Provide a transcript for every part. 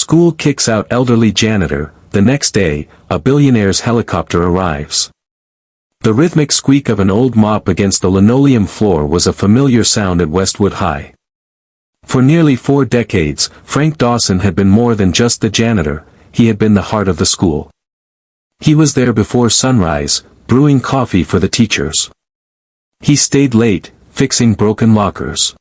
School kicks out elderly janitor. The next day, a billionaire's helicopter arrives. The rhythmic squeak of an old mop against the linoleum floor was a familiar sound at Westwood High. For nearly 4 decades, Frank Dawson had been more than just the janitor, he had been the heart of the school. He was there before sunrise, brewing coffee for the teachers. He stayed late, fixing broken lockers.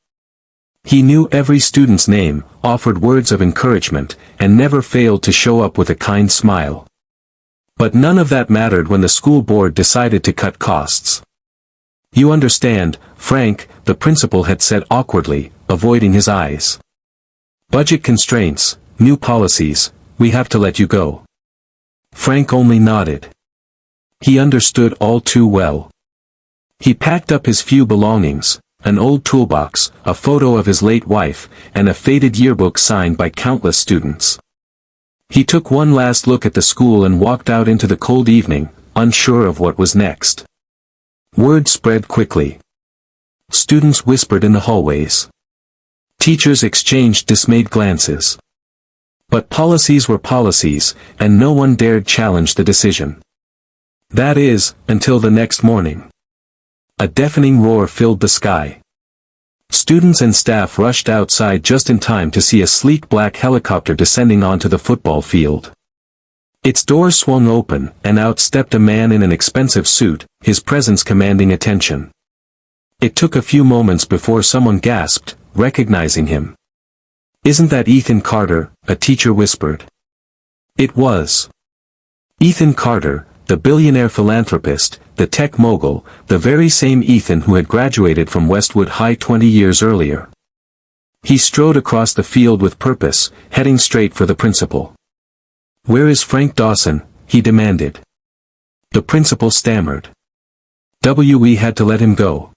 He knew every student's name, offered words of encouragement, and never failed to show up with a kind smile. But none of that mattered when the school board decided to cut costs. "You understand, Frank," the principal had said awkwardly, avoiding his eyes. "Budget constraints, new policies, we have to let you go." Frank only nodded. He understood all too well. He packed up his few belongings, an old toolbox, a photo of his late wife, and a faded yearbook signed by countless students. He took one last look at the school and walked out into the cold evening, unsure of what was next. Word spread quickly. Students whispered in the hallways. Teachers exchanged dismayed glances. But policies were policies, and no one dared challenge the decision. That is, until the next morning. A deafening roar filled the sky. Students and staff rushed outside just in time to see a sleek black helicopter descending onto the football field. Its doors swung open, and out stepped a man in an expensive suit, his presence commanding attention. It took a few moments before someone gasped, recognizing him. "Isn't that Ethan Carter?" a teacher whispered. It was. Ethan Carter, the billionaire philanthropist, the tech mogul, the very same Ethan who had graduated from Westwood High 20 years earlier. He strode across the field with purpose, heading straight for the principal. "Where is Frank Dawson?" he demanded. The principal stammered. "We had to let him go.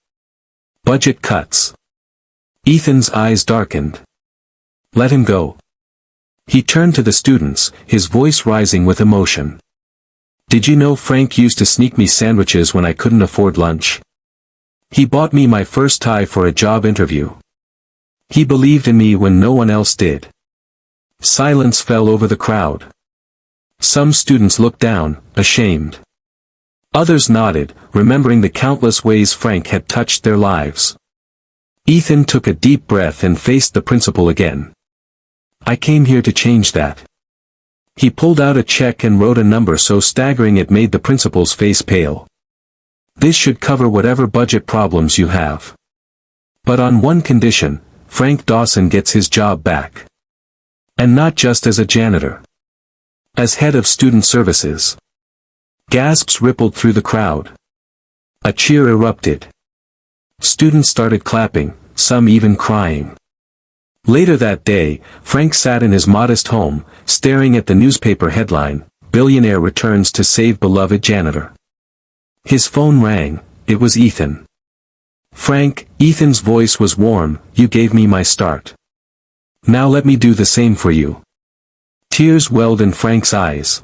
Budget cuts." Ethan's eyes darkened. "Let him go?" He turned to the students, his voice rising with emotion. "Did you know Frank used to sneak me sandwiches when I couldn't afford lunch? He bought me my first tie for a job interview. He believed in me when no one else did." Silence fell over the crowd. Some students looked down, ashamed. Others nodded, remembering the countless ways Frank had touched their lives. Ethan took a deep breath and faced the principal again. "I came here to change that." He pulled out a check and wrote a number so staggering it made the principal's face pale. "This should cover whatever budget problems you have. But on one condition, Frank Dawson gets his job back. And not just as a janitor. As head of student services." Gasps rippled through the crowd. A cheer erupted. Students started clapping, some even crying. Later that day, Frank sat in his modest home, staring at the newspaper headline, "Billionaire returns to save beloved janitor." His phone rang, it was Ethan. "Frank," Ethan's voice was warm, "you gave me my start. Now let me do the same for you." Tears welled in Frank's eyes.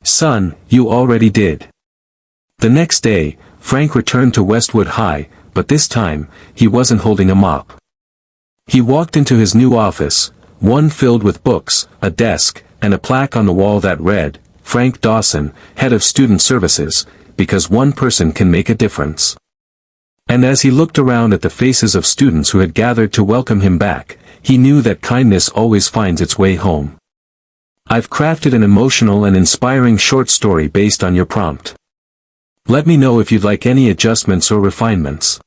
"Son, you already did." The next day, Frank returned to Westwood High, but this time, he wasn't holding a mop. He walked into his new office, one filled with books, a desk, and a plaque on the wall that read, "Frank Dawson, Head of Student Services, because one person can make a difference." And as he looked around at the faces of students who had gathered to welcome him back, he knew that kindness always finds its way home. I've crafted an emotional and inspiring short story based on your prompt. Let me know if you'd like any adjustments or refinements.